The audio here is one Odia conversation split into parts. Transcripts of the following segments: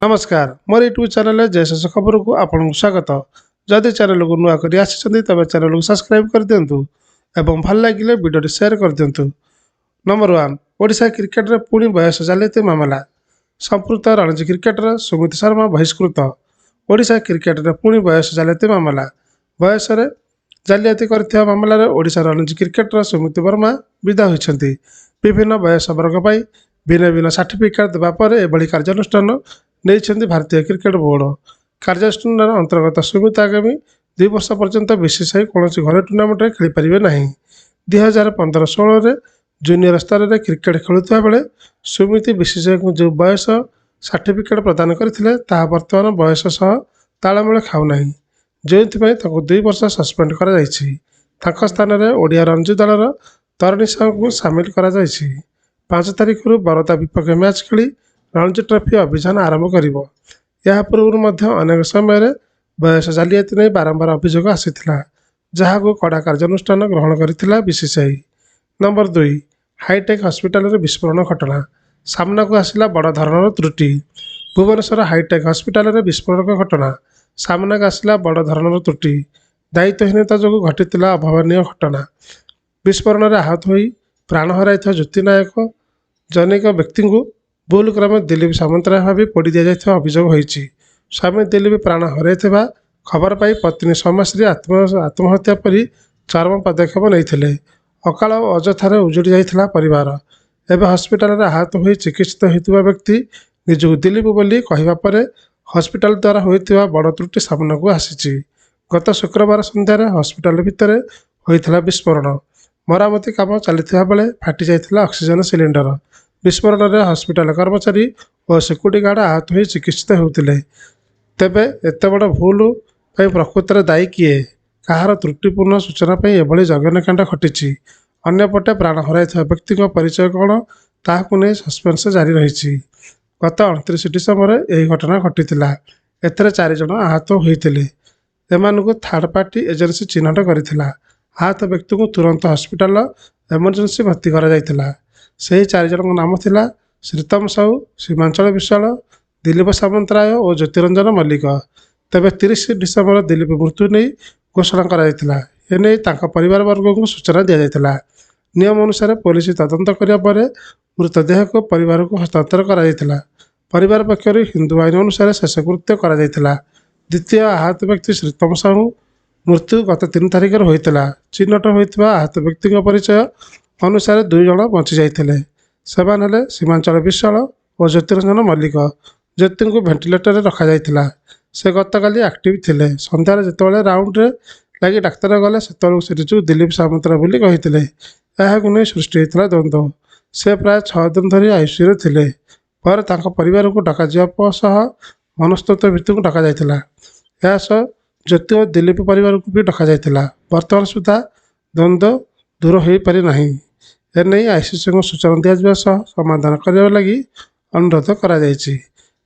नमस्कार मोर यूट्यूब चैनल जयशेष खबर को आपको स्वागत। जदि चैनल को नुआ कर तेज चैनल को सब्सक्राइब कर दिंतु एवं भल लगे वीडियो शेयर कर दिंतु। नंबर 1 ओडिशा क्रिकेट रे पुणी बयस जालियाती मामला। संपृक्त रणजी क्रिकेटर सुमित शर्मा बहिष्कृत। ओडिशा क्रिकेट रे पुणी बयस जालियाती मामला। बयस जालियाती कर मामलें ओडिशा रणजी क्रिकेटर सुमित वर्मा विदा होती। विभिन्न बयस वर्ग पर भिन्न भिन्न सर्टिफिकेट देवापर एभली कार्यानुष्ठान नहीं भारतीय क्रिकेट बोर्ड। कार्यानुष्ठान अंतर्गत सुमित आगामी 2 वर्ष पर्यंत बीसीसीआई कौन घर टूर्णामेंट में खेलीपर ना। 2015-16 जूनियर स्तर में क्रिकेट खेलुवा बेले सुमित बीसीसीआई को जो बयस सर्टिफिकेट प्रदान करते बर्तमान बयस सह तालमेल खाऊना, जो 2 वर्ष सस्पेंड कर स्थान में ओडिया रणजी दलर तरणी साहू को सामिल कर 5 तारिख बरोदा विपक्ष मैच खेली रणजी ट्रॉफी अभियान आरंभ कर। यह पूर्व अनेक समय बयस जालियाती नहीं बारंबार अभियोग आसाला, जहाँ को कड़ा कार्यानुष्ठान ग्रहण कर बीसीसीआई। नंबर 2 हाईटेक हस्पिटाल विस्फोरण घटना सामना को आसला बड़ धरणर त्रुटि। भुवनेश्वर हाईटेक हस्पिटाल विस्फोरक घटना सामना को आसला बड़ धरणर त्रुटि। दायित्वहीनता जो घटी अभावनीय घटना। विस्फोरण में आहत हो प्राण हर ज्योति नायक जनिक व्यक्ति को भूल क्रमे दिलीप सामंतराय भाव पोड़ी दि जाता अभियोग होती। स्वामी दिलीप प्राण हर खबर पाई पत्नी सोमाश्री आत्महत्या पर चरम पदक्षेप नहीं। अकाल अजथार उजुड़ी जाता परिवार। एवं हस्पिटाल आहत हो चिकित्सित होता व्यक्ति निजक दिलीप बोली कहवापर हस्पिटाल द्वारा होता बड़ त्रुटि सामना को आसी। गत शुक्रवार सन्धार हस्पिटाल भितर होता विस्फोरण। मरामती काम चलता बेले फाटी जाता ऑक्सीजन सिलिंडर। विस्फोरण में हस्पिटाल कर्मचारी और सिक्यूरीटी गार्ड आहत हो चिकित्सित होते। तेबे एत बड़ भूल प्रकृत में दायी किए, कहार त्रुटिपूर्ण सूचना एभली जघन्यकांड घटी। अन्यपटे प्राण हर व्यक्ति परिचय कौन ताकू नहीं सस्पेंस जारी रही। गत 29 डिसेम्बर यह घटना घटी। एथरे 4 जन आहत होते। एमानकु थर्ड पार्टी एजेंसी चिन्हट करथिला। आहत व्यक्ति को तुरंत हस्पिटाल एमरजेंसी भर्ती करा। से 4 जन नाम थिला श्रीतम साहू, सीमांचल विश्वाल, दिलीप सामंतराय और ज्योतिरंजन मल्लिक। तेबे 30 डिसेम्बर दिलीप मृत्यु नहीं घोषणा करा। एने परिवार वर्ग को सूचना दि जाता। नियम अनुसार पुलिस तदंत करने पर मृतदेह को परिवार को हस्तांतर करा। परिवार पक्षर हिंदू आईन अनुसार शेषकृत्य करा। द्वितीय आहत व्यक्ति श्रीतम साहू मृत्यु गत 3 तारिख होता। चिन्हट होता आहत व्यक्ति परिचय अनुसार 2 जन बची जाते। से सीमांचल विश्वाल और ज्योतिरंजन मल्लिक। ज्योति को भेंटिलेटर रखा जाइथिला। से गतकाली एक्टिव थिले। संध्यार जितेबाला राउंड लगी डाक्तर गले से दिलीप सामंतराय बोली कही। नहीं सृष्टि होता द्वंद्व। से प्राय 6 दिन धरी आईसीयू थे। पर परिवार को डक मनस्तत्व भित्ति को डक जाता। ज्योति और दिलीप परिवार को भी डक जाता। बर्तमान सुधा द्वंद्व दूर हो पारि नहीं। एने आईसीसी को सूचना दिया समाधान करने लगी अनुरोध करा।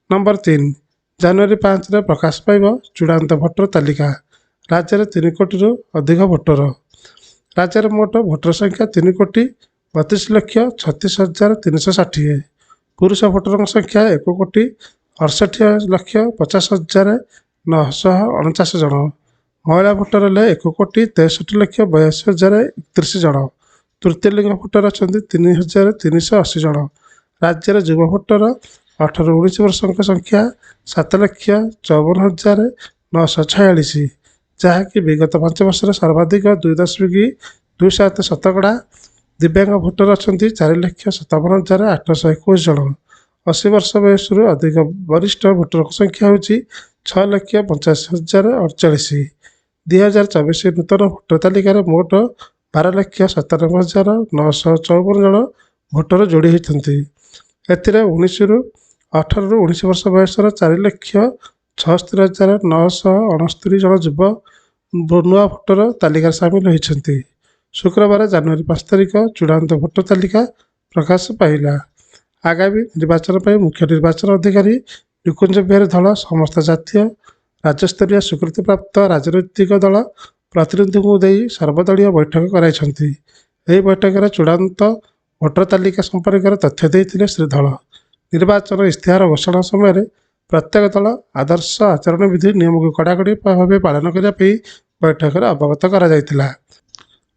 नंबर 3 जनवरी 5 प्रकाश पाइब चूड़ांत भोटर तालिका। राज्य में 3 कोटी अधिक भोटर। राज्य में मोट भोटर संख्या 3,32,36,36,360। पुरुष भोटर संख्या 1,68,50,50,949 जन। महिला भोटर हेले 1,63,82,031 जन। तृतीय लिंग भोटर अच्छा 3,380 जन। राज्य में युवा भोटर 18-19 वर्ष संख्या 7,54,946, जहाँकि विगत 5 वर्ष सर्वाधिक 2.27 शतकड़ा। दिव्यांग भोटर अच्छा 4,57,821 जन। 80 वर्ष बयस अधिक वरिष्ठ भोटर संख्या हूँ 6,85,048। 2024 नूतन भोटर तालिकार मोट 12,97,954 जन भोटर जोड़ी होती। 18-19 वर्ष बयस 4,76,969 जन युवा नुआ भोटर तालिकार सामिल होती। शुक्रवार जनवरी 5 तारिख चूड़ांत भोटर तालिका प्रकाश पाइला। आगामी निर्वाचन पर मुख्य निर्वाचन अधिकारी निकुंज बिहारी धल समस्त जातीय राज्यस्तरीय स्वीकृति प्राप्त राजनैतिक दल प्रतिनिधि को दे सर्वदलीय बैठक कराई। बैठक में चूड़ांत भोटर तालिका संपर्क में तथ्य देते श्री धल। निर्वाचन इस्ताहार घोषणा समय ପ୍ରତ୍ୟେକ ଦଳ ଆଦର୍ଶ ଆଚରଣ ବିଧି ନିୟମକୁ କଡ଼ାକଡ଼ି ଭାବେ ପାଳନ କରିବା ପାଇଁ ବୈଠକରେ ଅବଗତ କରାଯାଇଥିଲା।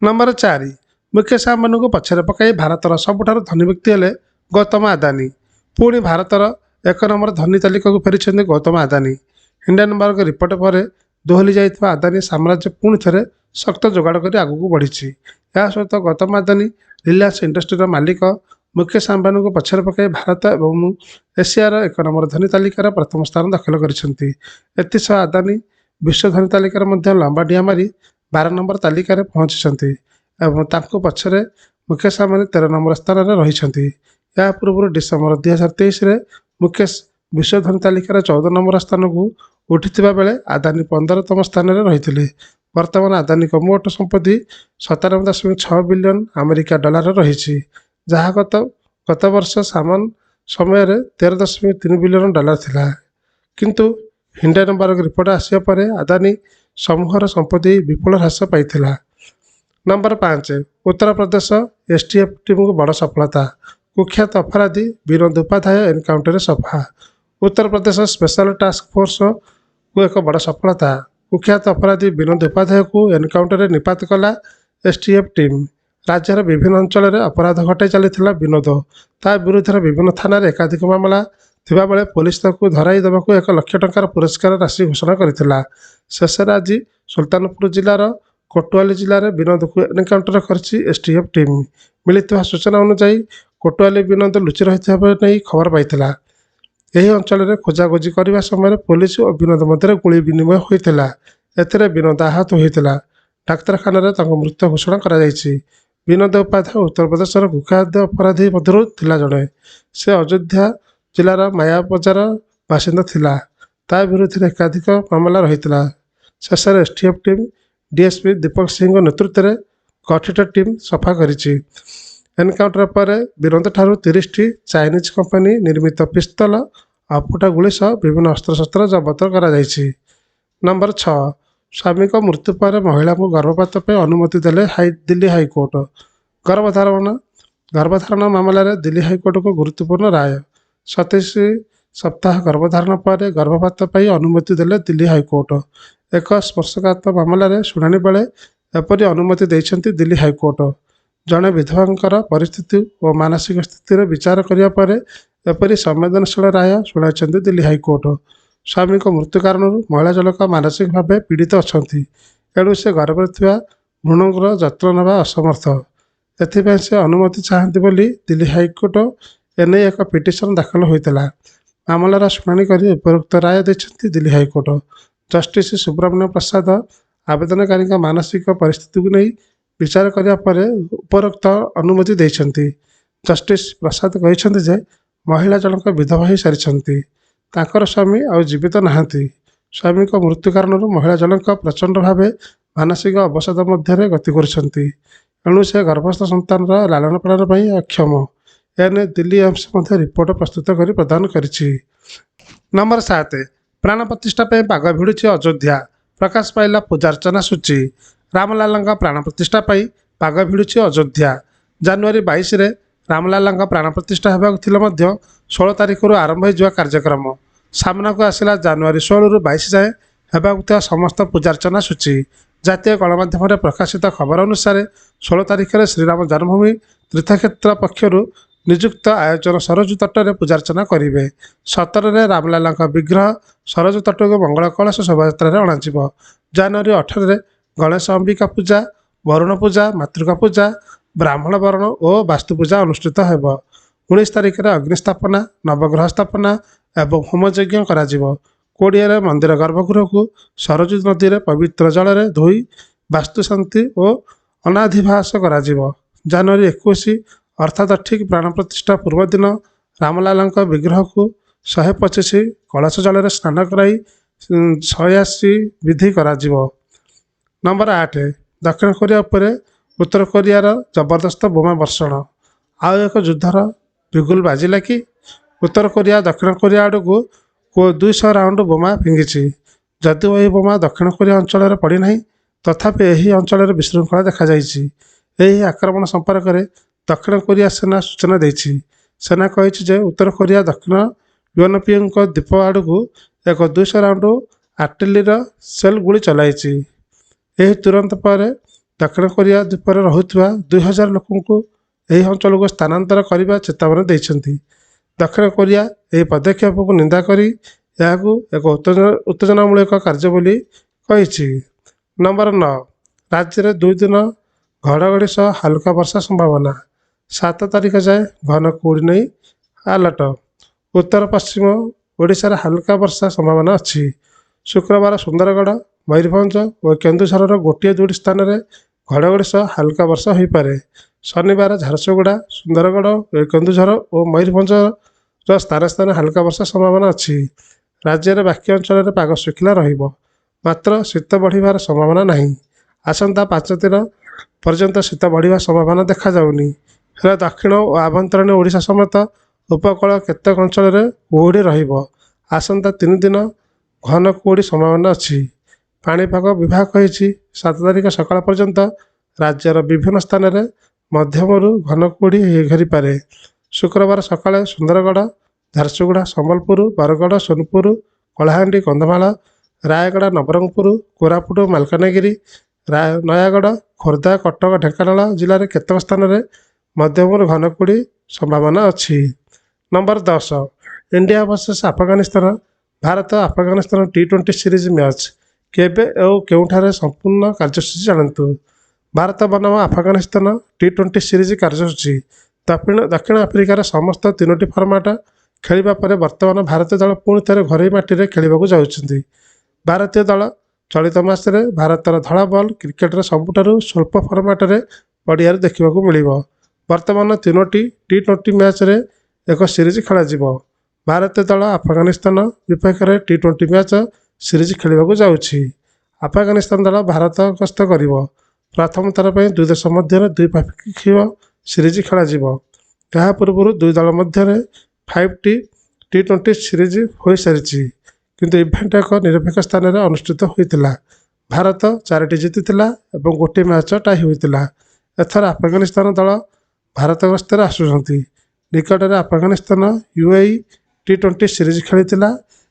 ନମ୍ବର 4 ମୁକେଶ ଆମ୍ବାନୀଙ୍କୁ ପଛରେ ପକାଇ ଭାରତର ସବୁଠାରୁ ଧନୀ ବ୍ୟକ୍ତି ହେଲେ ଗୌତମ ଆଦାନୀ। ପୁଣି ଭାରତର 1 ନମ୍ବର ଧନୀ ତାଲିକାକୁ ଫେରିଛନ୍ତି ଗୌତମ ଆଦାନୀ। ହିଣ୍ଡେନବର୍ଗ ରିପୋର୍ଟ ପରେ ଦୋହଲି ଯାଇଥିବା ଆଦାନୀ ସାମ୍ରାଜ୍ୟ ପୁଣି ଥରେ ଶକ୍ତ ଯୋଗାଡ଼ କରି ଆଗକୁ ବଢ଼ିଛି। ଏହା ସହିତ ଗୌତମ ଆଦାନୀ ରିଲାଏନ୍ସ ଇଣ୍ଡଷ୍ଟ୍ରିର ମାଲିକ ମୁକେଶ ଆମ୍ବାନୀଙ୍କୁ ପଛରେ ପକାଇ ଭାରତ ଏବଂ ଏସିଆର 1 ନମ୍ବର ଧନୀ ତାଲିକାର ପ୍ରଥମ ସ୍ଥାନ ଦଖଲ କରିଛନ୍ତି। ଏଥିସହ ଆଦାନୀ ବିଶ୍ୱ ଧନୀ ତାଲିକାରେ ମଧ୍ୟ ଲମ୍ବା ଡିଆଁ ମାରି 12 ନମ୍ବର ତାଲିକାରେ ପହଞ୍ଚିଛନ୍ତି ଏବଂ ତାଙ୍କୁ ପଛରେ ମୁକେଶ ଆମ୍ବାନୀ 13 ନମ୍ବର ସ୍ଥାନରେ ରହିଛନ୍ତି। ଏହା ପୂର୍ବରୁ ଡିସେମ୍ବର 2023ରେ ମୁକେଶ ବିଶ୍ୱ ଧନୀ ତାଲିକାର 14 ନମ୍ବର ସ୍ଥାନକୁ ଉଠିଥିବା ବେଳେ ଆଦାନୀ 15ତମ ସ୍ଥାନରେ ରହିଥିଲେ। ବର୍ତ୍ତମାନ ଆଦାନୀଙ୍କ ମୋଟ ସମ୍ପତ୍ତି 97.6 ବିଲିୟନ ଆମେରିକା ଡଲାର ରହିଛି, ଯାହା ଗତ ବର୍ଷ ସମାନ ସମୟରେ 13.3 ବିଲିୟନ ଡଲାର ଥିଲା। କିନ୍ତୁ ହିଣ୍ଡେନବର୍ଗ ରିପୋର୍ଟ ଆସିବା ପରେ ଆଦାନୀ ସମୂହର ସମ୍ପତ୍ତି ବିପୁଳ ହ୍ରାସ ପାଇଥିଲା। ନମ୍ବର 5 ଉତ୍ତରପ୍ରଦେଶ ଏସ୍ଟିଏଫ୍ ଟିମ୍କୁ ବଡ଼ ସଫଳତା। କୁଖ୍ୟାତ ଅପରାଧୀ ବିନୋଦ ଉପାଧ୍ୟାୟ ଏନକାଉଣ୍ଟରରେ ସଫା। ଉତ୍ତରପ୍ରଦେଶ ସ୍ପେଶାଲ ଟାସ୍କ ଫୋର୍ସକୁ ଏକ ବଡ଼ ସଫଳତା। କୁଖ୍ୟାତ ଅପରାଧୀ ବିନୋଦ ଉପାଧ୍ୟାୟକୁ ଏନକାଉଣ୍ଟରରେ ନିପାତ କଲା ଏସ୍ଟିଏଫ୍ ଟିମ୍। ରାଜ୍ୟର ବିଭିନ୍ନ ଅଞ୍ଚଳରେ ଅପରାଧ ଘଟାଇ ଚାଲିଥିଲା ବିନୋଦ। ତା ବିରୁଦ୍ଧରେ ବିଭିନ୍ନ ଥାନାରେ ଏକାଧିକ ମାମଲା ଥିବାବେଳେ ପୋଲିସ ତାକୁ ଧରାଇ ଦେବାକୁ 1 ଲକ୍ଷ ଟଙ୍କାର ପୁରସ୍କାର ରାଶି ଘୋଷଣା କରିଥିଲା। ଶେଷରେ ଆଜି ସୁଲତାନପୁର ଜିଲ୍ଲାର କୋଟୱାଲି ଜିଲ୍ଲାରେ ବିନୋଦକୁ ଏନକାଉଣ୍ଟର କରିଛି ଏସ୍ଟିଏଫ୍ ଟିମ୍। ମିଳିଥିବା ସୂଚନା ଅନୁଯାୟୀ କୋଟୱାଲି ବିନୋଦ ଲୁଚି ରହିଥିବା ନେଇ ଖବର ପାଇଥିଲା। ଏହି ଅଞ୍ଚଳରେ ଖୋଜାଖୋଜି କରିବା ସମୟରେ ପୋଲିସ ଓ ବିନୋଦ ମଧ୍ୟରେ ଗୁଳି ବିନିମୟ ହୋଇଥିଲା। ଏଥିରେ ବିନୋଦ ଆହତ ହୋଇଥିଲା। ଡାକ୍ତରଖାନାରେ ତାଙ୍କ ମୃତ ଘୋଷଣା କରାଯାଇଛି। ବିନୋଦ ଉପାଧ୍ୟାୟ ଉତ୍ତରପ୍ରଦେଶର କୁଖ୍ୟାତ ଅପରାଧୀ ମଧ୍ୟରୁ ଥିଲା ଜଣେ। ସେ ଅଯୋଧ୍ୟା ଜିଲ୍ଲାର ମାୟାବଜାର ବାସିନ୍ଦା ଥିଲା। ତା ବିରୁଦ୍ଧରେ ଏକାଧିକ ମାମଲା ରହିଥିଲା। ଶେଷରେ ଏସ୍ଟିଏଫ୍ ଟିମ୍ ଡିଏସ୍ପି ଦୀପକ ସିଂଙ୍କ ନେତୃତ୍ୱରେ ଗଠିତ ଟିମ୍ ସଫା କରିଛି। ଏନକାଉଣ୍ଟର ପରେ ବିନୋଦଠାରୁ 30ଟି ଚାଇନିଜ୍ କମ୍ପାନୀ ନିର୍ମିତ ପିସ୍ତଲ ଆଉ ଫୁଟା ଗୁଳି ସହ ବିଭିନ୍ନ ଅସ୍ତ୍ରଶସ୍ତ୍ର ଜବତ କରାଯାଇଛି। ନମ୍ବର 6 ସ୍ୱାମୀଙ୍କ ମୃତ୍ୟୁ ପରେ ମହିଳାଙ୍କୁ ଗର୍ଭପାତ ପାଇଁ ଅନୁମତି ଦେଲେ ଦିଲ୍ଲୀ ହାଇକୋର୍ଟ। ଗର୍ଭଧାରଣ ମାମଲାରେ ଦିଲ୍ଲୀ ହାଇକୋର୍ଟଙ୍କ ଗୁରୁତ୍ୱପୂର୍ଣ୍ଣ ରାୟ। 27 ସପ୍ତାହ ଗର୍ଭଧାରଣ ପରେ ଗର୍ଭପାତ ପାଇଁ ଅନୁମତି ଦେଲେ ଦିଲ୍ଲୀ ହାଇକୋର୍ଟ। ଏକ ସ୍ପର୍ଶକାତର ମାମଲାରେ ଶୁଣାଣି ବେଳେ ଏପରି ଅନୁମତି ଦେଇଛନ୍ତି ଦିଲ୍ଲୀ ହାଇକୋର୍ଟ। ଜଣେ ବିଧବାଙ୍କର ପରିସ୍ଥିତି ଓ ମାନସିକ ସ୍ଥିତିରେ ବିଚାର କରିବା ପରେ ଏପରି ସମ୍ବେଦନଶୀଳ ରାୟ ଶୁଣାଇଛନ୍ତି ଦିଲ୍ଲୀ ହାଇକୋର୍ଟ। ସ୍ୱାମୀଙ୍କ ମୃତ୍ୟୁ କାରଣରୁ ମହିଳା ଜଣକ ମାନସିକ ଭାବେ ପୀଡ଼ିତ ଅଛନ୍ତି। ଏଣୁ ସେ ଗର୍ଭରେ ଥିବା ଭ୍ରୂଣର ଯତ୍ନ ନେବା ଅସମର୍ଥ। ଏଥିପାଇଁ ସେ ଅନୁମତି ଚାହାନ୍ତି ବୋଲି ଦିଲ୍ଲୀ ହାଇକୋର୍ଟ ଏନେଇ ଏକ ପିଟିସନ ଦାଖଲ ହୋଇଥିଲା। ମାମଲାର ଶୁଣାଣି କରି ଉପରୋକ୍ତ ରାୟ ଦେଇଛନ୍ତି ଦିଲ୍ଲୀ ହାଇକୋର୍ଟ। ଜଷ୍ଟିସ ସୁବ୍ରମଣ୍ୟ ପ୍ରସାଦ ଆବେଦନକାରୀଙ୍କ ମାନସିକ ପରିସ୍ଥିତିକୁ ନେଇ ବିଚାର କରିବା ପରେ ଉପରୋକ୍ତ ଅନୁମତି ଦେଇଛନ୍ତି। ଜଷ୍ଟିସ ପ୍ରସାଦ କହିଛନ୍ତି ଯେ ମହିଳା ଜଣକ ବିଧବା ହୋଇ ସାରିଛନ୍ତି। ତାଙ୍କର ସ୍ୱାମୀ ଆଉ ଜୀବିତ ନାହାନ୍ତି। ସ୍ୱାମୀଙ୍କ ମୃତ୍ୟୁ କାରଣରୁ ମହିଳା ଜଣକ ପ୍ରଚଣ୍ଡ ଭାବେ ମାନସିକ ଅବସାଦ ମଧ୍ୟରେ ଗତି କରୁଛନ୍ତି। ଏଣୁ ସେ ଗର୍ଭସ୍ଥ ସନ୍ତାନର ଲାଳନ ପାଳନ ପାଇଁ ଅକ୍ଷମ। ଏନେଇ ଦିଲ୍ଲୀ ଏମ୍ସ ମଧ୍ୟ ରିପୋର୍ଟ ପ୍ରସ୍ତୁତ କରି ପ୍ରଦାନ କରିଛି। ନମ୍ବର 7 ପ୍ରାଣ ପ୍ରତିଷ୍ଠା ପାଇଁ ପାଗ ଭିଡୁଛି ଅଯୋଧ୍ୟା। ପ୍ରକାଶ ପାଇଲା ପୂଜାର୍ଚ୍ଚନା ସୂଚୀ। ରାମଲାଲାଙ୍କ ପ୍ରାଣ ପ୍ରତିଷ୍ଠା ପାଇଁ ପାଗ ଭିଡୁଛି ଅଯୋଧ୍ୟା। ଜାନୁଆରୀ 22ରେ ରାମଲାଲାଙ୍କ ପ୍ରାଣ ପ୍ରତିଷ୍ଠା ହେବାକୁ ଥିଲେ ମଧ୍ୟ 16 ତାରିଖରୁ ଆରମ୍ଭ ହୋଇଯିବା କାର୍ଯ୍ୟକ୍ରମ। ସାମ୍ନାକୁ ଆସିଲା ଜାନୁଆରୀ 16ରୁ 22 ଯାଏଁ ହେବାକୁ ଥିବା ସମସ୍ତ ପୂଜାର୍ଚ୍ଚନା ସୂଚୀ। ଜାତୀୟ ଗଣମାଧ୍ୟମରେ ପ୍ରକାଶିତ ଖବର ଅନୁସାରେ 16 ତାରିଖରେ ଶ୍ରୀରାମ ଜନ୍ମଭୂମି ତୀର୍ଥକ୍ଷେତ୍ର ପକ୍ଷରୁ ନିଯୁକ୍ତ ଆୟୋଜନ ସରଜୁ ତଟରେ ପୂଜାର୍ଚ୍ଚନା କରିବେ। 17ରେ ରାମଲାଲାଙ୍କ ବିଗ୍ରହ ସରଜୁ ତଟକୁ ମଙ୍ଗଳ କଳସ ଶୋଭାଯାତ୍ରାରେ ଅଣାଯିବ। ଜାନୁଆରୀ 18ରେ ଗଣେଶ ଅମ୍ବିକା ପୂଜା, ବରୁଣ ପୂଜା, ମାତୃକା ପୂଜା, ବ୍ରାହ୍ମଣ ବରଣ ଓ ବାସ୍ତୁ ପୂଜା ଅନୁଷ୍ଠିତ ହେବ। 19 ତାରିଖରେ ଅଗ୍ନି ସ୍ଥାପନା, ନବଗ୍ରହ ସ୍ଥାପନା ଏବଂ ହୋମଯଜ୍ଞ କରାଯିବ। 20ରେ ମନ୍ଦିର ଗର୍ଭଗୃହକୁ ସରଜୁ ନଦୀରେ ପବିତ୍ର ଜଳରେ ଧୋଇ ବାସ୍ତୁଶାନ୍ତି ଓ ଅନାଧିଭାସ କରାଯିବ। ଜାନୁଆରୀ 21 ଅର୍ଥାତ୍ ଠିକ୍ ପ୍ରାଣ ପ୍ରତିଷ୍ଠା ପୂର୍ବ ଦିନ ରାମଲାଲାଙ୍କ ବିଗ୍ରହକୁ 125 କଳସ ଜଳରେ ସ୍ନାନ କରାଇ 180 ବିଧି କରାଯିବ। ନମ୍ବର 8 ଦକ୍ଷିଣ କୋରିଆ ଉପରେ ଉତ୍ତର କୋରିଆର ଜବରଦସ୍ତ ବୋମା ବର୍ଷଣ। ଆଉ ଏକ ଯୁଦ୍ଧର ବିଗୁଲ ବାଜିଲା କି? ଉତ୍ତର କୋରିଆ ଦକ୍ଷିଣ କୋରିଆ ଆଡ଼କୁ 200 ରାଉଣ୍ଡ ବୋମା ଫିଙ୍ଗିଛି। ଯଦିଓ ଏହି ବୋମା ଦକ୍ଷିଣ କୋରିଆ ଅଞ୍ଚଳରେ ପଡ଼ିନାହିଁ, ତଥାପି ଏହି ଅଞ୍ଚଳରେ ବିଶୃଙ୍ଖଳା ଦେଖାଯାଇଛି। ଏହି ଆକ୍ରମଣ ସମ୍ପର୍କରେ ଦକ୍ଷିଣ କୋରିଆ ସେନା ସୂଚନା ଦେଇଛି। ସେନା କହିଛି ଯେ ଉତ୍ତର କୋରିଆ ଦକ୍ଷିଣ ୟୁଏନ୍ପିଙ୍କ ଦ୍ୱୀପ ଆଡ଼କୁ ଏକ 200 ରାଉଣ୍ଡ ଆର୍ଟିଲେରୀର ସେଲ୍ ଗୁଳି ଚଳାଇଛି। ଏହି ତୁରନ୍ତ ପରେ ଦକ୍ଷିଣ କୋରିଆ ଦ୍ୱୀପରେ ରହୁଥିବା 2000 ଲୋକଙ୍କୁ ଏହି ଅଞ୍ଚଳକୁ ସ୍ଥାନାନ୍ତର କରିବା ଚେତାବନୀ ଦେଇଛନ୍ତି। ଦକ୍ଷିଣ କୋରିଆ ଏହି ପଦକ୍ଷେପକୁ ନିନ୍ଦା କରି ଏହାକୁ ଏକ ଉତ୍ତେଜନାମୂଳକ କାର୍ଯ୍ୟ ବୋଲି କହିଛି। ନମ୍ବର 9, ରାଜ୍ୟରେ 2 ଦିନ ଘଡ଼ଘଡ଼ି ସହ ହାଲକା ବର୍ଷା ସମ୍ଭାବନା। 7 ତାରିଖ ଯାଏଁ ଘନ କୁହୁଡ଼ି ନେଇ ଆଲର୍ଟ। ଉତ୍ତର ପଶ୍ଚିମ ଓଡ଼ିଶାରେ ହାଲକା ବର୍ଷା ସମ୍ଭାବନା ଅଛି। ଶୁକ୍ରବାର ସୁନ୍ଦରଗଡ଼, ମୟୂରଭଞ୍ଜ ଓ କେନ୍ଦୁଝରର ଗୋଟିଏ 2ଟି ସ୍ଥାନରେ ଘଡ଼ଘଡ଼ି ସହ ହାଲକା ବର୍ଷା ହୋଇପାରେ। ଶନିବାର ଝାରସୁଗୁଡ଼ା, ସୁନ୍ଦରଗଡ଼, କେନ୍ଦୁଝର ଓ ମୟୂରଭଞ୍ଜର ସ୍ଥାନେ ସ୍ଥାନେ ହାଲକା ବର୍ଷା ସମ୍ଭାବନା ଅଛି। ରାଜ୍ୟର ବାକି ଅଞ୍ଚଳରେ ପାଗ ଶୁଖିଲା ରହିବ, ମାତ୍ର ଶୀତ ବଢ଼ିବାର ସମ୍ଭାବନା ନାହିଁ। ଆସନ୍ତା 5 ଦିନ ପର୍ଯ୍ୟନ୍ତ ଶୀତ ବଢ଼ିବା ସମ୍ଭାବନା ଦେଖାଯାଉନି। ହେଲେ ଦକ୍ଷିଣ ଓ ଆଭ୍ୟନ୍ତରୀଣ ଓଡ଼ିଶା ସମେତ ଉପକୂଳ କେତେକ ଅଞ୍ଚଳରେ କୁହୁଡ଼ି ରହିବ। ଆସନ୍ତା 3 ଦିନ ଘନ କୁହୁଡ଼ି ସମ୍ଭାବନା ଅଛି। ପାଣିପାଗ ବିଭାଗ କହିଛି 7 ତାରିଖ ସକାଳ ପର୍ଯ୍ୟନ୍ତ ରାଜ୍ୟର ବିଭିନ୍ନ ସ୍ଥାନରେ ମଧ୍ୟମରୁ ଘନ କୁହୁଡ଼ି ଘେରିପାରେ। ଶୁକ୍ରବାର ସକାଳେ ସୁନ୍ଦରଗଡ଼, ଝାରସୁଗୁଡ଼ା, ସମ୍ବଲପୁର, ବରଗଡ଼, ସୋନପୁର, କଳାହାଣ୍ଡି, କନ୍ଧମାଳ, ରାୟଗଡ଼ା, ନବରଙ୍ଗପୁର, କୋରାପୁଟ, ମାଲକାନଗିରି, ନୟାଗଡ଼, ଖୋର୍ଦ୍ଧା, କଟକ, ଢେଙ୍କାନାଳ ଜିଲ୍ଲାରେ କେତେକ ସ୍ଥାନରେ ମଧ୍ୟମରୁ ଘନ କୁହୁଡ଼ି ସମ୍ଭାବନା ଅଛି। Number 10, India versus Afghanistan. Bharat Afghanistan T20 series match କେବେ ଓ କେଉଁଠାରେ ସମ୍ପୂର୍ଣ୍ଣ କାର୍ଯ୍ୟସୂଚୀ ଜାଣନ୍ତୁ। ଭାରତ ବନାମ ଆଫଗାନିସ୍ତାନ T20 ସିରିଜ୍ କାର୍ଯ୍ୟସୂଚୀ। ଦକ୍ଷିଣ ଆଫ୍ରିକାର ସମସ୍ତ 3ଟି ଫର୍ମାଟ ଖେଳିବା ପରେ ବର୍ତ୍ତମାନ ଭାରତୀୟ ଦଳ ପୁଣି ଥରେ ଘରୋଇ ମାଟିରେ ଖେଳିବାକୁ ଯାଉଛନ୍ତି। ଭାରତୀୟ ଦଳ ଚଳିତ ମାସରେ ଭାରତର ଧଳା ବଲ୍ କ୍ରିକେଟର ସବୁଠାରୁ ସ୍ୱଳ୍ପ ଫର୍ମାଟରେ ପଡ଼ିଆରେ ଦେଖିବାକୁ ମିଳିବ। ବର୍ତ୍ତମାନ 3ଟି T20 ମ୍ୟାଚ୍ରେ ଏକ ସିରିଜ୍ ଖେଳାଯିବ। ଭାରତୀୟ ଦଳ ଆଫଗାନିସ୍ତାନ ବିପକ୍ଷରେ T20 ମ୍ୟାଚ୍ ସିରିଜ୍ ଖେଳିବାକୁ ଯାଉଛି। ଆଫଗାନିସ୍ତାନ ଦଳ ଭାରତ ଗସ୍ତ କରିବ। ପ୍ରଥମ ଥର ପାଇଁ 2 ଦେଶ ମଧ୍ୟରେ ଦ୍ୱିପାକ୍ଷିକ ସିରିଜ୍ ଖେଳାଯିବ। ଏହା ପୂର୍ବରୁ 2 ଦଳ ମଧ୍ୟରେ 5ଟି T20 ସିରିଜ୍ ହୋଇସାରିଛି, କିନ୍ତୁ ଇଭେଣ୍ଟ ଏକ ନିରପେକ୍ଷ ସ୍ଥାନରେ ଅନୁଷ୍ଠିତ ହୋଇଥିଲା। ଭାରତ 4ଟି ଜିତିଥିଲା ଏବଂ ଗୋଟିଏ ମ୍ୟାଚ୍ ଟାଇ ହୋଇଥିଲା। ଏଥର ଆଫଗାନିସ୍ତାନ ଦଳ ଭାରତ ଗସ୍ତରେ ଆସୁଛନ୍ତି। ନିକଟରେ ଆଫଗାନିସ୍ତାନ UAE T20 ସିରିଜ୍ ଖେଳିଥିଲା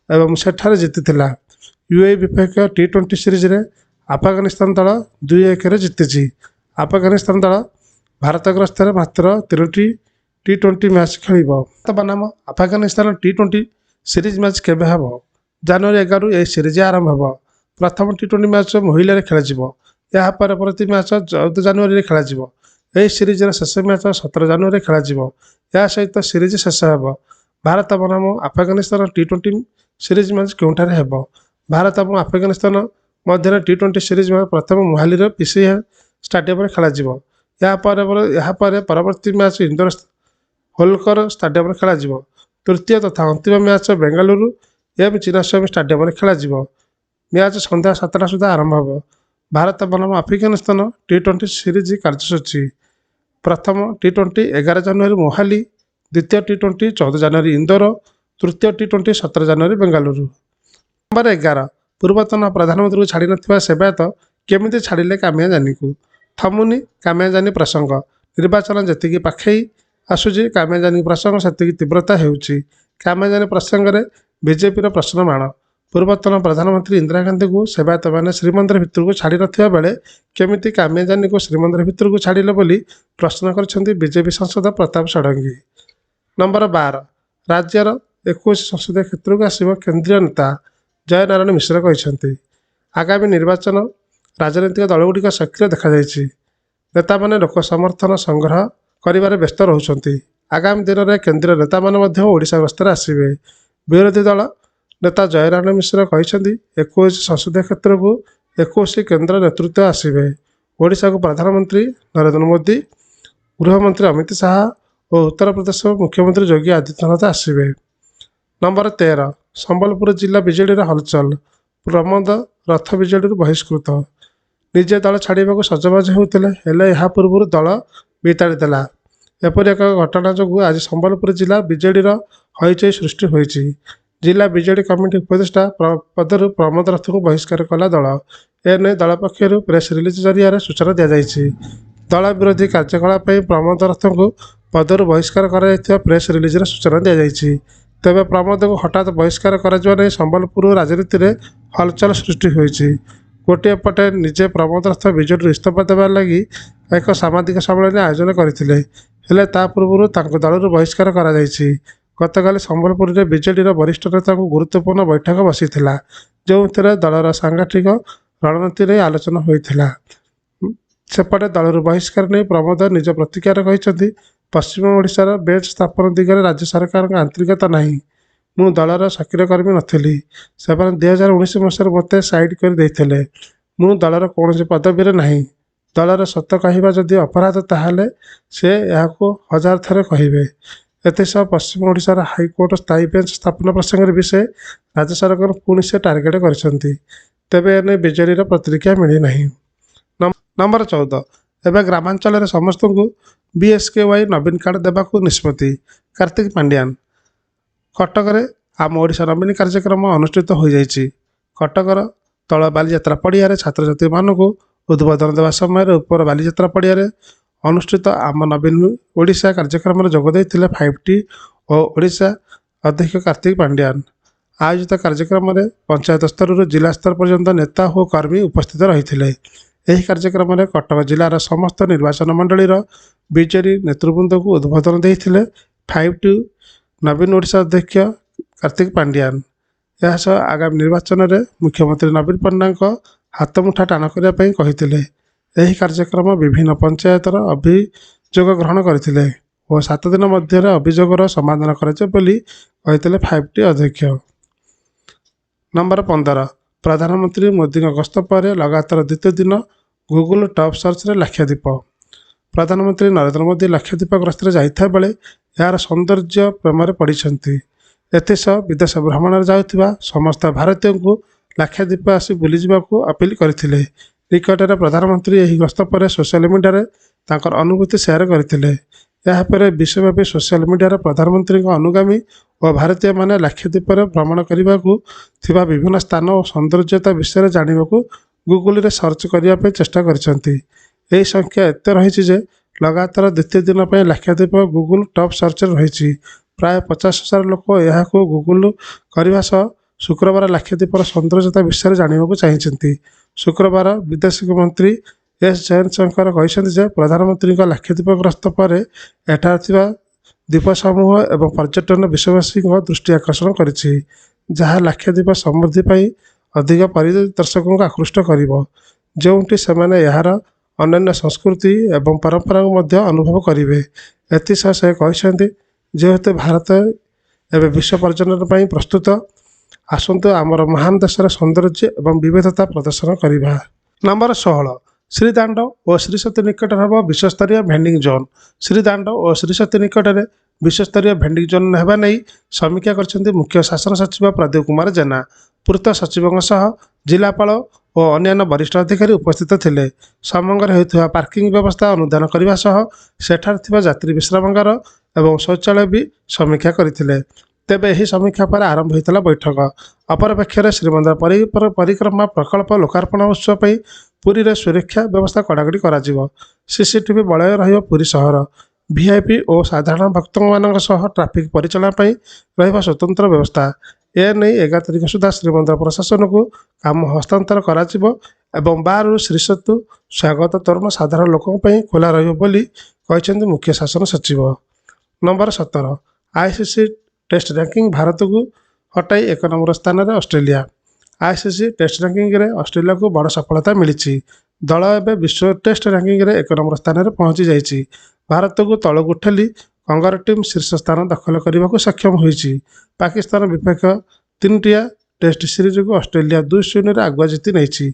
ଏବଂ ସେଠାରେ ଜିତିଥିଲା। UAE ବିପକ୍ଷ T20 ସିରିଜରେ ଆଫଗାନିସ୍ତାନ ଦଳ 2-1ରେ ଜିତିଛି। ଆଫଗାନିସ୍ତାନ ଦଳ ଭାରତ ଗସ୍ତରେ ମାତ୍ର 3ଟି T20 ମ୍ୟାଚ୍ ଖେଳିବ। ଭାରତ ବନାମ ଆଫଗାନିସ୍ତାନ T20 ସିରିଜ୍ ମ୍ୟାଚ୍ କେବେ ହେବ? ଜାନୁଆରୀ 11ରୁ ଏହି ସିରିଜ୍ ଆରମ୍ଭ ହେବ। ପ୍ରଥମ T20 ମ୍ୟାଚ୍ ମହିଳାରେ ଖେଳାଯିବ। ଏହା ପରବର୍ତ୍ତୀ ମ୍ୟାଚ୍ 14 ଜାନୁଆରୀରେ ଖେଳାଯିବ। ଏହି ସିରିଜର ଶେଷ ମ୍ୟାଚ୍ 17 ଜାନୁଆରୀରେ ଖେଳାଯିବ। ଏହା ସହିତ ସିରିଜ୍ ଶେଷ ହେବ। ଭାରତ ବନାମ ଆଫଗାନିସ୍ତାନ T20 ସିରିଜ୍ ମ୍ୟାଚ୍ କେଉଁଠାରେ ହେବ? ଭାରତ ଏବଂ ଆଫଗାନିସ୍ତାନ ମଧ୍ୟରେ T20 ସିରିଜ୍ ମ୍ୟାଚ୍ ପ୍ରଥମେ ମୋହାଲିର PCI ଷ୍ଟାଡିୟମରେ ଖେଳାଯିବ। ଏହା ପରେ ପରବର୍ତ୍ତୀ ମ୍ୟାଚ୍ ଇନ୍ଦୋର ହୋଲକର ଷ୍ଟାଡିୟମରେ ଖେଳାଯିବ। ତୃତୀୟ ତଥା ଅନ୍ତିମ ମ୍ୟାଚ୍ ବେଙ୍ଗାଲୁରୁ M ଚିନ୍ନାସ୍ୱାମୀ ଷ୍ଟାଡିୟମରେ ଖେଳାଯିବ। ମ୍ୟାଚ୍ ସନ୍ଧ୍ୟା 7ଟା ସୁଦ୍ଧା ଆରମ୍ଭ ହେବ। ଭାରତ ବନାମ ଆଫଗାନିସ୍ତାନ T20 ସିରିଜ୍ କାର୍ଯ୍ୟସୂଚୀ। ପ୍ରଥମ T20 11 ଜାନୁଆରୀ ମୋହାଲି, ଦ୍ୱିତୀୟ T20 14 ଜାନୁଆରୀ ଇନ୍ଦୋର, ତୃତୀୟ T20 17 ଜାନୁଆରୀ ବେଙ୍ଗାଲୁରୁ। ନମ୍ବର 11, ପୂର୍ବତନ ପ୍ରଧାନମନ୍ତ୍ରୀଙ୍କୁ ଛାଡ଼ି ନଥିବା ସେବାୟତ କେମିତି ଛାଡ଼ିଲେ କାମିଆ ଜାନିଙ୍କୁ? ଥମୁନି କାମିଆ ଜାନି ପ୍ରସଙ୍ଗ। ନିର୍ବାଚନ ଯେତିକି ପାଖେଇ ଆସୁଛି କାମିଆ ଜାନି ପ୍ରସଙ୍ଗ ସେତିକି ତୀବ୍ରତା ହେଉଛି। କାମିଆ ଜାନି ପ୍ରସଙ୍ଗରେ ବିଜେପିର ପ୍ରଶ୍ନବାଣ। ପୂର୍ବତନ ପ୍ରଧାନମନ୍ତ୍ରୀ ଇନ୍ଦିରା ଗାନ୍ଧୀଙ୍କୁ ସେବାୟତମାନେ ଶ୍ରୀମନ୍ଦିର ଭିତରକୁ ଛାଡ଼ି ନଥିବା ବେଳେ କେମିତି କାମିଆ ଜାନିଙ୍କୁ ଶ୍ରୀମନ୍ଦିର ଭିତରକୁ ଛାଡ଼ିଲେ ବୋଲି ପ୍ରଶ୍ନ କରିଛନ୍ତି ବିଜେପି ସାଂସଦ ପ୍ରତାପ ଷଡ଼ଙ୍ଗୀ। ନମ୍ବର 12, ରାଜ୍ୟର 21 ସଂସଦୀୟ କ୍ଷେତ୍ରକୁ ଆସିବ କେନ୍ଦ୍ରୀୟ ନେତା, ଜୟନାରାୟଣ ମିଶ୍ର କହିଛନ୍ତି। ଆଗାମୀ ନିର୍ବାଚନ ରାଜନୈତିକ ଦଳଗୁଡ଼ିକ ସକ୍ରିୟ ଦେଖାଯାଇଛି। ନେତାମାନେ ଲୋକ ସମର୍ଥନ ସଂଗ୍ରହ କରିବାରେ ବ୍ୟସ୍ତ ରହୁଛନ୍ତି। ଆଗାମୀ ଦିନରେ କେନ୍ଦ୍ରୀୟ ନେତାମାନେ ମଧ୍ୟ ଓଡ଼ିଶା ଗସ୍ତରେ ଆସିବେ। ବିରୋଧୀ ଦଳ ନେତା ଜୟନାରାୟଣ ମିଶ୍ର କହିଛନ୍ତି 21 ସଂସଦୀୟ କ୍ଷେତ୍ରକୁ 21 କେନ୍ଦ୍ର ନେତୃତ୍ୱ ଆସିବେ। ଓଡ଼ିଶାକୁ ପ୍ରଧାନମନ୍ତ୍ରୀ ନରେନ୍ଦ୍ର ମୋଦି, ଗୃହମନ୍ତ୍ରୀ ଅମିତ ଶାହା ଓ ଉତ୍ତରପ୍ରଦେଶ ମୁଖ୍ୟମନ୍ତ୍ରୀ ଯୋଗୀ ଆଦିତ୍ୟନାଥ ଆସିବେ। ନମ୍ବର 13, ସମ୍ବଲପୁର ଜିଲ୍ଲା ବିଜେଡିର ହଲଚଲ, ପ୍ରମୋଦ ରଥ ବିଜେଡିରୁ ବହିଷ୍କୃତ। ନିଜେ ଦଳ ଛାଡ଼ିବାକୁ ସଜବାଜ ହେଉଥିଲେ, ହେଲେ ଏହା ପୂର୍ବରୁ ଦଳ ବିତାଡ଼ି ଦେଲା। ଏପରି ଏକ ଘଟଣା ଯୋଗୁଁ ଆଜି ସମ୍ବଲପୁର ଜିଲ୍ଲା ବିଜେଡିର ହଇଚଇ ସୃଷ୍ଟି ହୋଇଛି। ଜିଲ୍ଲା ବିଜେଡି କମିଟି ଉପଦେଷ୍ଟା ପଦରୁ ପ୍ରମୋଦ ରଥଙ୍କୁ ବହିଷ୍କାର କଲା ଦଳ। ଏନେଇ ଦଳ ପକ୍ଷରୁ ପ୍ରେସ୍ ରିଲିଜ୍ ଜରିଆରେ ସୂଚନା ଦିଆଯାଇଛି। ଦଳ ବିରୋଧୀ କାର୍ଯ୍ୟକଳାପ ପାଇଁ ପ୍ରମୋଦ ରଥଙ୍କୁ ପଦରୁ ବହିଷ୍କାର କରାଯାଇଥିବା ପ୍ରେସ୍ ରିଲିଜରେ ସୂଚନା ଦିଆଯାଇଛି। ତେବେ ପ୍ରମୋଦଙ୍କୁ ହଠାତ୍ ବହିଷ୍କାର କରାଯିବା ନେଇ ସମ୍ବଲପୁର ରାଜନୀତିରେ ହଲଚଲ ସୃଷ୍ଟି ହୋଇଛି। ଗୋଟିଏ ପଟେ ନିଜେ ପ୍ରମୋଦ ରଥ ବିଜେଡ଼ିରୁ ଇସ୍ତଫା ଦେବା ଲାଗି ଏକ ସାମ୍ବାଦିକ ସମ୍ମିଳନୀ ଆୟୋଜନ କରିଥିଲେ, ହେଲେ ତା ପୂର୍ବରୁ ତାଙ୍କୁ ଦଳରୁ ବହିଷ୍କାର କରାଯାଇଛି। ଗତକାଲି ସମ୍ବଲପୁରରେ ବିଜେଡ଼ିର ବରିଷ୍ଠ ନେତାଙ୍କ ଗୁରୁତ୍ୱପୂର୍ଣ୍ଣ ବୈଠକ ବସିଥିଲା, ଯେଉଁଥିରେ ଦଳର ସାଂଗଠନିକ ରଣନୀତି ନେଇ ଆଲୋଚନା ହୋଇଥିଲା। ସେପଟେ ଦଳରୁ ବହିଷ୍କାର ନେଇ ପ୍ରମୋଦ ନିଜ ପ୍ରତିକ୍ରିୟାରେ କହିଛନ୍ତି, ପଶ୍ଚିମ ଓଡ଼ିଶାର ବେଞ୍ଚ ସ୍ଥାପନ ଦିଗରେ ରାଜ୍ୟ ସରକାରଙ୍କ ଆନ୍ତରିକତା ନାହିଁ। ମୁଁ ଦଳର ସକ୍ରିୟ କର୍ମୀ ନଥିଲି। ସେମାନେ 2019 ମସିହାରେ ମୋତେ ସାଇଡ୍ କରି ଦେଇଥିଲେ। ମୁଁ ଦଳର କୌଣସି ପଦବୀରେ ନାହିଁ। ଦଳର ସତ କହିବା ଯଦି ଅପରାଧ ତାହେଲେ ସେ ଏହାକୁ 1000 ଥର କହିବେ। ଏଥିସହ ପଶ୍ଚିମ ଓଡ଼ିଶାର ହାଇକୋର୍ଟ ସ୍ଥାୟୀ ବେଞ୍ଚ ସ୍ଥାପନ ପ୍ରସଙ୍ଗରେ ବି ସେ ରାଜ୍ୟ ସରକାରଙ୍କୁ ପୁଣି ସେ ଟାର୍ଗେଟ କରିଛନ୍ତି। ତେବେ ଏନେଇ ବିଜେଡ଼ିର ପ୍ରତିକ୍ରିୟା ମିଳିନାହିଁ। ନମ୍ବର 14, ଏବେ ଗ୍ରାମାଞ୍ଚଳରେ ସମସ୍ତଙ୍କୁ BSKY ନବୀନ କାର୍ଡ ଦେବାକୁ ନିଷ୍ପତ୍ତି। କାର୍ତ୍ତିକ ପାଣ୍ଡିଆନ। କଟକରେ ଆମ ଓଡ଼ିଶା ନବୀନ କାର୍ଯ୍ୟକ୍ରମ ଅନୁଷ୍ଠିତ ହୋଇଯାଇଛି। କଟକର ତଳ ବାଲିଯାତ୍ରା ପଡ଼ିଆରେ ଛାତ୍ରଛାତ୍ରୀମାନଙ୍କୁ ଉଦ୍ବୋଧନ ଦେବା ସମୟରେ ଉପର ବାଲିଯାତ୍ରା ପଡ଼ିଆରେ ଅନୁଷ୍ଠିତ ଆମ ନବୀନ ଓଡ଼ିଶା କାର୍ଯ୍ୟକ୍ରମରେ ଯୋଗ ଦେଇଥିଲେ 5T ଓ ଓଡ଼ିଶା ଅଧ୍ୟକ୍ଷ କାର୍ତ୍ତିକ ପାଣ୍ଡିଆନ। ଆୟୋଜିତ କାର୍ଯ୍ୟକ୍ରମରେ ପଞ୍ଚାୟତ ସ୍ତରରୁ ଜିଲ୍ଲା ସ୍ତର ପର୍ଯ୍ୟନ୍ତ ନେତା ଓ କର୍ମୀ ଉପସ୍ଥିତ ରହିଥିଲେ। ଏହି କାର୍ଯ୍ୟକ୍ରମରେ କଟକ ଜିଲ୍ଲାର ସମସ୍ତ ନିର୍ବାଚନ ମଣ୍ଡଳୀର ବିଜେଡି ନେତୃବୃନ୍ଦଙ୍କୁ ଉଦ୍ବୋଧନ ଦେଇଥିଲେ 5T ନବୀନ ଓଡ଼ିଶା ଅଧ୍ୟକ୍ଷ କାର୍ତ୍ତିକ ପାଣ୍ଡିଆନ। ଏହାସହ ଆଗାମୀ ନିର୍ବାଚନରେ ମୁଖ୍ୟମନ୍ତ୍ରୀ ନବୀନ ପଟ୍ଟନାୟକଙ୍କ ହାତମୁଠା ଟାଣ କରିବା ପାଇଁ କହିଥିଲେ। ଏହି କାର୍ଯ୍ୟକ୍ରମ ବିଭିନ୍ନ ପଞ୍ଚାୟତର ଅଭିଯୋଗ ଗ୍ରହଣ କରିଥିଲେ ଓ 7 ଦିନ ମଧ୍ୟରେ ଅଭିଯୋଗର ସମାଧାନ କରାଯିବ ବୋଲି କହିଥିଲେ 5T ଅଧ୍ୟକ୍ଷ। ନମ୍ବର 15, ପ୍ରଧାନମନ୍ତ୍ରୀ ମୋଦିଙ୍କ ଗସ୍ତ ପରେ ଲଗାତାର ଦ୍ୱିତୀୟ ଦିନ ଗୁଗଲ ଟପ୍ ସର୍ଚ୍ଚରେ ଲାକ୍ଷାଦ୍ୱୀପ। ପ୍ରଧାନମନ୍ତ୍ରୀ ନରେନ୍ଦ୍ର ମୋଦି ଲାକ୍ଷାଦ୍ୱୀପ ଗସ୍ତରେ ଯାଇଥିବା ବେଳେ ଏହାର ସୌନ୍ଦର୍ଯ୍ୟ ପ୍ରେମରେ ପଡ଼ିଛନ୍ତି। ଏଥିସହ ବିଦେଶ ଭ୍ରମଣରେ ଯାଉଥିବା ସମସ୍ତ ଭାରତୀୟଙ୍କୁ ଲାକ୍ଷାଦ୍ୱୀପ ଆସି ବୁଲିଯିବାକୁ ଅପିଲ କରିଥିଲେ। ନିକଟରେ ପ୍ରଧାନମନ୍ତ୍ରୀ ଏହି ଗସ୍ତ ପରେ ସୋସିଆଲ ମିଡ଼ିଆରେ ତାଙ୍କର ଅନୁଭୂତି ସେୟାର କରିଥିଲେ। ଏହାପରେ ବିଶ୍ୱବ୍ୟାପୀ ସୋସିଆଲ ମିଡ଼ିଆରେ ପ୍ରଧାନମନ୍ତ୍ରୀଙ୍କ ଅନୁଗାମୀ ଓ ଭାରତୀୟମାନେ ଲାକ୍ଷାଦ୍ୱୀପରେ ଭ୍ରମଣ କରିବାକୁ ଥିବା ବିଭିନ୍ନ ସ୍ଥାନ ଓ ସୌନ୍ଦର୍ଯ୍ୟତା ବିଷୟରେ ଜାଣିବାକୁ ଗୁଗଲରେ ସର୍ଚ୍ଚ କରିବା ପାଇଁ ଚେଷ୍ଟା କରିଛନ୍ତି। ଏହି ସଂଖ୍ୟା ଏତେ ରହିଛି ଯେ ଲଗାତାର ଦ୍ୱିତୀୟ ଦିନ ପାଇଁ ଲାକ୍ଷାଦ୍ୱୀପ ଗୁଗଲ ଟପ୍ ସର୍ଚ୍ଚରେ ରହିଛି। ପ୍ରାୟ 50,000 ଲୋକ ଏହାକୁ ଗୁଗଲ କରିବା ସହ ଶୁକ୍ରବାର ଲାକ୍ଷାଦ୍ୱୀପର ସୌନ୍ଦର୍ଯ୍ୟତା ବିଷୟରେ ଜାଣିବାକୁ ଚାହିଁଛନ୍ତି। ଶୁକ୍ରବାର ବିଦେଶ ମନ୍ତ୍ରୀ ଏସ୍ ଜୟଶଙ୍କର କହିଛନ୍ତି ଯେ ପ୍ରଧାନମନ୍ତ୍ରୀଙ୍କ ଲାକ୍ଷାଦ୍ୱୀପ ଗସ୍ତ ପରେ ଏଠାରେ ଥିବା ଦ୍ୱୀପ ସମୂହ ଏବଂ ପର୍ଯ୍ୟଟନ ବିଶ୍ୱବାସୀଙ୍କ ଦୃଷ୍ଟି ଆକର୍ଷଣ କରିଛି, ଯାହା ଲାକ୍ଷାଦ୍ୱୀପ ସମୃଦ୍ଧି ପାଇଁ ଅଧିକ ପରିଦର୍ଶକଙ୍କୁ ଆକୃଷ୍ଟ କରିବ, ଯେଉଁଠି ସେମାନେ ଏହାର ଅନନ୍ୟ ସଂସ୍କୃତି ଏବଂ ପରମ୍ପରାକୁ ମଧ୍ୟ ଅନୁଭବ କରିବେ। ଏଥିସହ ସେ କହିଛନ୍ତି, ଯେହେତୁ ଭାରତ ଏବେ ବିଶ୍ୱ ପର୍ଯ୍ୟଟନ ପାଇଁ ପ୍ରସ୍ତୁତ, ଆସନ୍ତୁ ଆମର ମହାନ ଦେଶର ସୌନ୍ଦର୍ଯ୍ୟ ଏବଂ ବିବିଧତା ପ୍ରଦର୍ଶନ କରିବା। ନମ୍ବର 16, ଶ୍ରୀଦାଣ୍ଡ ଓ ଶ୍ରୀସତୀ ନିକଟରେ ହେବ ବିଶ୍ୱସ୍ତରୀୟ ଭେଣ୍ଡିଂ ଜୋନ୍। ଶ୍ରୀଦାଣ୍ଡ ଓ ଶ୍ରୀସତୀ ନିକଟରେ ବିଶ୍ୱସ୍ତରୀୟ ଭେଣ୍ଡିଂ ଜୋନ୍ ହେବା ନେଇ ସମୀକ୍ଷା କରିଛନ୍ତି ମୁଖ୍ୟ ଶାସନ ସଚିବ ପ୍ରଦୀପ କୁମାର ଜେନା। ପୂର୍ତ୍ତ ସଚିବଙ୍କ ସହ ଜିଲ୍ଲାପାଳ ଓ ଅନ୍ୟାନ୍ୟ ବରିଷ୍ଠ ଅଧିକାରୀ ଉପସ୍ଥିତ ଥିଲେ। ସମଗ୍ର ହେଉଥିବା ପାର୍କିଂ ବ୍ୟବସ୍ଥା ଅନୁଧ୍ୟାନ କରିବା ସହ ସେଠାରେ ଥିବା ଯାତ୍ରୀ ବିଶ୍ରାମାଗାର ଏବଂ ଶୌଚାଳୟ ବି ସମୀକ୍ଷା କରିଥିଲେ। ତେବେ ଏହି ସମୀକ୍ଷା ପରେ ଆରମ୍ଭ ହୋଇଥିଲା ବୈଠକ। ଅପରପକ୍ଷରେ ଶ୍ରୀମନ୍ଦିର ପରିକ୍ରମା ପ୍ରକଳ୍ପ ଲୋକାର୍ପଣ ଉତ୍ସବ ପାଇଁ ପୁରୀରେ ସୁରକ୍ଷା ବ୍ୟବସ୍ଥା କଡ଼ାକଡ଼ି କରାଯିବ। CCTV ବଳୟ ରହିବ ପୁରୀ ସହର। VIP ଓ ସାଧାରଣ ଭକ୍ତମାନଙ୍କ ସହ ଟ୍ରାଫିକ୍ ପରିଚାଳନା ପାଇଁ ରହିବ ସ୍ୱତନ୍ତ୍ର ବ୍ୟବସ୍ଥା। ଏନେଇ 11 ତାରିଖ ସୁଦ୍ଧା ଶ୍ରୀମନ୍ଦିର ପ୍ରଶାସନକୁ କାମ ହସ୍ତାନ୍ତର କରାଯିବ ଏବଂ 12ରୁ ଶ୍ରୀସେତୁ ସ୍ୱାଗତ ତୋରଣ ସାଧାରଣ ଲୋକଙ୍କ ପାଇଁ ଖୋଲା ରହିବ ବୋଲି କହିଛନ୍ତି ମୁଖ୍ୟ ଶାସନ ସଚିବ। ନମ୍ବର 17, ICC ଟେଷ୍ଟ ର୍ୟାଙ୍କିଙ୍ଗ ଭାରତକୁ ହଟାଇ 1 ନମ୍ବର ସ୍ଥାନରେ ଅଷ୍ଟ୍ରେଲିଆ। ICC ଟେଷ୍ଟ ର୍ୟାଙ୍କିଙ୍ଗରେ ଅଷ୍ଟ୍ରେଲିଆକୁ ବଡ଼ ସଫଳତା ମିଳିଛି। ଦଳ ଏବେ ବିଶ୍ୱ ଟେଷ୍ଟ ର୍ୟାଙ୍କିଙ୍ଗରେ 1 ନମ୍ବର ସ୍ଥାନରେ ପହଞ୍ଚି ଯାଇଛି। ଭାରତକୁ ତଳକୁ ଠେଲି କଙ୍ଗୋର ଟିମ୍ ଶୀର୍ଷ ସ୍ଥାନ ଦଖଲ କରିବାକୁ ସକ୍ଷମ ହୋଇଛି। ପାକିସ୍ତାନ ବିପକ୍ଷ 3ଟିଆ ଟେଷ୍ଟ ସିରିଜକୁ ଅଷ୍ଟ୍ରେଲିଆ 2-0ରେ ଆଗୁଆ ଜିତି ନେଇଛି।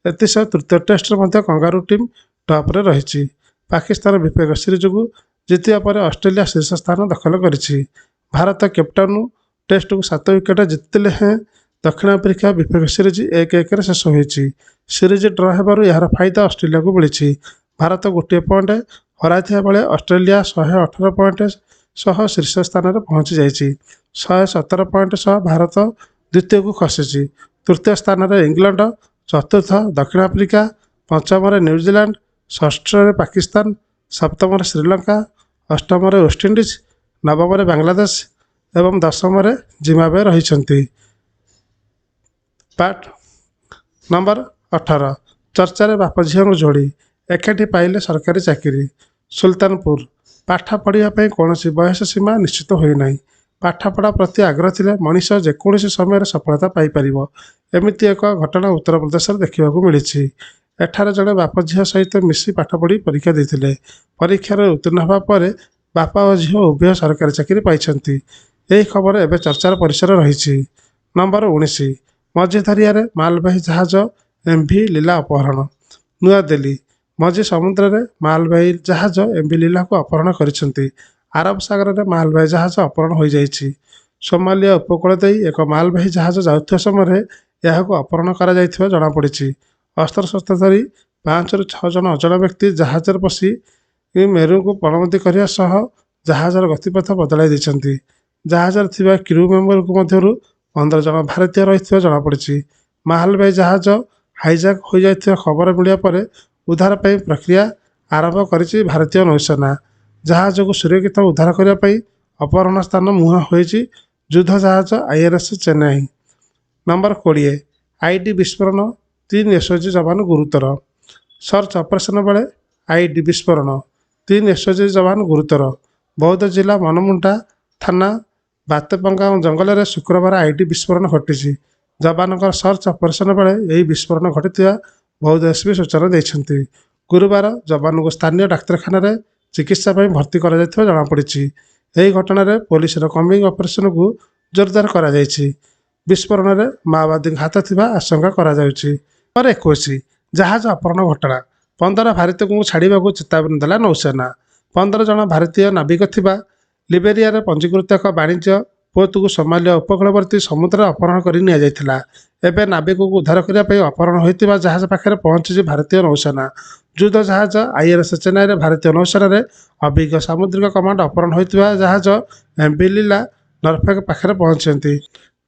ଏଥିସହ ତୃତୀୟ ଟେଷ୍ଟରେ ମଧ୍ୟ କଙ୍ଗାରୁ ଟିମ୍ ଟପ୍ରେ ରହିଛି। ପାକିସ୍ତାନ ବିପକ୍ଷ ସିରିଜକୁ ଜିତିବା ପରେ ଅଷ୍ଟ୍ରେଲିଆ ଶୀର୍ଷ ସ୍ଥାନ ଦଖଲ କରିଛି। ଭାରତ କେପ୍ଟାଉନ୍ ଟେଷ୍ଟକୁ 7 ୱିକେଟରେ ଜିତିଥିଲେ ହେଁ ଦକ୍ଷିଣ ଆଫ୍ରିକା ବିପକ୍ଷ ସିରିଜ 1-1ରେ ଶେଷ ହୋଇଛି। ସିରିଜ ଡ୍ର ହେବାରୁ ଏହାର ଫାଇଦା ଅଷ୍ଟ୍ରେଲିଆକୁ ମିଳିଛି। ଭାରତ ଗୋଟିଏ ପଏଣ୍ଟ ହରାଇଥିବା ବେଳେ ଅଷ୍ଟ୍ରେଲିଆ 118 ପଏଣ୍ଟ ସହ ଶୀର୍ଷ ସ୍ଥାନରେ ପହଞ୍ଚି ଯାଇଛି। 117 ପଏଣ୍ଟ ସହ ଭାରତ ଦ୍ୱିତୀୟକୁ ଖସିଛି। ତୃତୀୟ ସ୍ଥାନରେ ଇଂଲଣ୍ଡ, ଚତୁର୍ଥ ଦକ୍ଷିଣ ଆଫ୍ରିକା, ପଞ୍ଚମରେ ନ୍ୟୁଜିଲାଣ୍ଡ, ଷଷ୍ଠରେ ପାକିସ୍ତାନ, ସପ୍ତମରେ ଶ୍ରୀଲଙ୍କା, ଅଷ୍ଟମରେ ୱେଷ୍ଟଇଣ୍ଡିଜ, ନବମରେ ବାଂଲାଦେଶ ଏବଂ 10ମରେ ଜିମ୍ବାୱେ ରହିଛନ୍ତି। ପାର୍ଟ ନମ୍ବର 18 ଚର୍ଚ୍ଚାରେ ବାପ ଝିଅଙ୍କୁ ଯୋଡ଼ି ଏକାଠି ପାଇଲେ ସରକାରୀ ଚାକିରି। ସୁଲତାନପୁର ପାଠ ପଢ଼ିବା ପାଇଁ କୌଣସି ବୟସ ସୀମା ନିଶ୍ଚିତ ହୋଇନାହିଁ। ପାଠପଢ଼ା ପ୍ରତି ଆଗ୍ରହ ଥିଲେ ମଣିଷ ଯେକୌଣସି ସମୟରେ ସଫଳତା ପାଇପାରିବ। ଏମିତି ଏକ ଘଟଣା ଉତ୍ତରପ୍ରଦେଶରେ ଦେଖିବାକୁ ମିଳିଛି। ଏଠାରେ ଜଣେ ବାପ ଝିଅ ସହିତ ମିଶି ପାଠ ପଢ଼ି ପରୀକ୍ଷା ଦେଇଥିଲେ। ପରୀକ୍ଷାରେ ଉତ୍ତୀର୍ଣ୍ଣ ହେବା ପରେ ବାପା ଓ ଝିଅ ଉଭୟ ସରକାରୀ ଚାକିରି ପାଇଛନ୍ତି। ଏହି ଖବର ଏବେ ଚର୍ଚ୍ଚାର ପରିସର ରହିଛି। ନମ୍ବର 19 ମଝିଧରିଆରେ ମାଲବାହୀ ଜାହାଜ ଏମ୍ଭି ଲୀଲା ଅପହରଣ। ନୂଆଦିଲ୍ଲୀ ମଝି ସମୁଦ୍ରରେ ମାଲବାହୀ ଜାହାଜ ଏମ୍ଭି ଲୀଲାକୁ ଅପହରଣ କରିଛନ୍ତି। ଆରବ ସାଗରରେ ମାଲବାହୀ ଜାହାଜ ଅପହରଣ ହୋଇଯାଇଛି। ସୋମାଲିଆ ଉପକୂଳ ଦେଇ ଏକ ମାଲବାହୀ ଜାହାଜ ଯାଉଥିବା ସମୟରେ ଏହାକୁ ଅପହରଣ କରାଯାଇଥିବା ଜଣାପଡ଼ିଛି। ଅସ୍ତ୍ରଶସ୍ତ୍ର ଧରି 5ରୁ 6 ଜଣ ଅଜଣା ବ୍ୟକ୍ତି ଜାହାଜରେ ପଶି ମେରୁକୁ ପଣବନ୍ଦୀ କରିବା ସହ ଜାହାଜର ଗତିପଥ ବଦଳାଇ ଦେଇଛନ୍ତି। ଜାହାଜରେ ଥିବା କ୍ରୁ ମେମ୍ବରଙ୍କ ମଧ୍ୟରୁ 15 ଜଣ ଭାରତୀୟ ରହିଥିବା ଜଣାପଡ଼ିଛି। ମାଲବାହୀ ଜାହାଜ ହାଇଜାକ୍ ହୋଇଯାଇଥିବା ଖବର ମିଳିବା ପରେ ଉଦ୍ଧାର ପାଇଁ ପ୍ରକ୍ରିୟା ଆରମ୍ଭ କରିଛି ଭାରତୀୟ ନୌସେନା। ଜାହାଜକୁ ସୁରକ୍ଷିତ ଉଦ୍ଧାର କରିବା ପାଇଁ ଅପହରଣ ସ୍ଥାନ ମୁହାଁ ହୋଇଛି ଯୁଦ୍ଧ ଜାହାଜ INS ଚେନ୍ନାଇ। ନମ୍ବର 20 ଆଇଡି ବିସ୍ଫୋରଣ 3 ଏସ୍ଓଜି ଯବାନ ଗୁରୁତର। ସର୍ଚ୍ଚ ଅପରେସନ ବେଳେ ଆଇଡି ବିସ୍ଫୋରଣ 3 ଏସ୍ଓଜି ଯବାନ ଗୁରୁତର। ବୌଦ୍ଧ ଜିଲ୍ଲା ମନମୁଣ୍ଡା ଥାନା ବାତେପଙ୍ଗା ଜଙ୍ଗଲରେ ଶୁକ୍ରବାର ଆଇଡି ବିସ୍ଫୋରଣ ଘଟିଛି। ଯବାନଙ୍କର ସର୍ଚ୍ଚ ଅପରେସନ ବେଳେ ଏହି ବିସ୍ଫୋରଣ ଘଟିଥିବା ବୌଦ୍ଧ ଏସ୍ପି ସୂଚନା ଦେଇଛନ୍ତି। ଗୁରୁବାର ଯବାନଙ୍କୁ ସ୍ଥାନୀୟ ଡାକ୍ତରଖାନାରେ ଚିକିତ୍ସା ପାଇଁ ଭର୍ତ୍ତି କରାଯାଇଥିବା ଜଣାପଡ଼ିଛି। ଏହି ଘଟଣାରେ ପୋଲିସର କମ୍ବିଂ ଅପରେସନକୁ ଜୋରଦାର କରାଯାଇଛି। ବିସ୍ଫୋରଣରେ ମାଓବାଦୀଙ୍କ ହାତ ଥିବା ଆଶଙ୍କା କରାଯାଉଛି। ନମ୍ବର 21 ଜାହାଜ ଅପହରଣ ଘଟଣା 15 ଭାରତୀୟଙ୍କୁ ଛାଡ଼ିବାକୁ ଚେତାବନୀ ଦେଲା ନୌସେନା। 15 ଜଣ ଭାରତୀୟ ନାବିକ ଥିବା ଲିବେରିଆରେ ପଞ୍ଜୀକୃତ ଏକ ବାଣିଜ୍ୟ ବୋଟ୍କୁ ସୋମାଲିଆ ଉପକୂଳବର୍ତ୍ତୀ ସମୁଦ୍ରରେ ଅପହରଣ କରି ନିଆଯାଇଥିଲା। ଏବେ ନାବିକକୁ ଉଦ୍ଧାର କରିବା ପାଇଁ ଅପହରଣ ହୋଇଥିବା ଜାହାଜ ପାଖରେ ପହଞ୍ଚିଛି ଭାରତୀୟ ନୌସେନା। ଯୁଦ୍ଧ ଜାହାଜ INS ଚେନ୍ନାଇରେ ଭାରତୀୟ ନୌସେନାରେ ଅଭିଜ୍ଞ ସାମୁଦ୍ରିକ କମାଣ୍ଡ ଅପହରଣ ହୋଇଥିବା ଜାହାଜ ଏମ୍ଭି ଲୀଲା ନରଫେକ୍ ପାଖରେ ପହଞ୍ଚିଛନ୍ତି।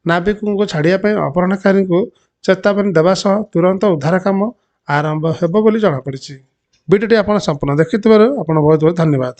ନାବିକଙ୍କୁ ଛାଡ଼ିବା ପାଇଁ ଅପହରଣକାରୀଙ୍କୁ ଚେତାବନୀ ଦେବା ସହ ତୁରନ୍ତ ଉଦ୍ଧାର କାମ ଆରମ୍ଭ ହେବ ବୋଲି ଜଣାପଡ଼ିଛି। ଭିଡ଼ିଓଟି ଆପଣ ସମ୍ପୂର୍ଣ୍ଣ ଦେଖିଥିବାରୁ ଆପଣ ବହୁତ ବହୁତ ଧନ୍ୟବାଦ।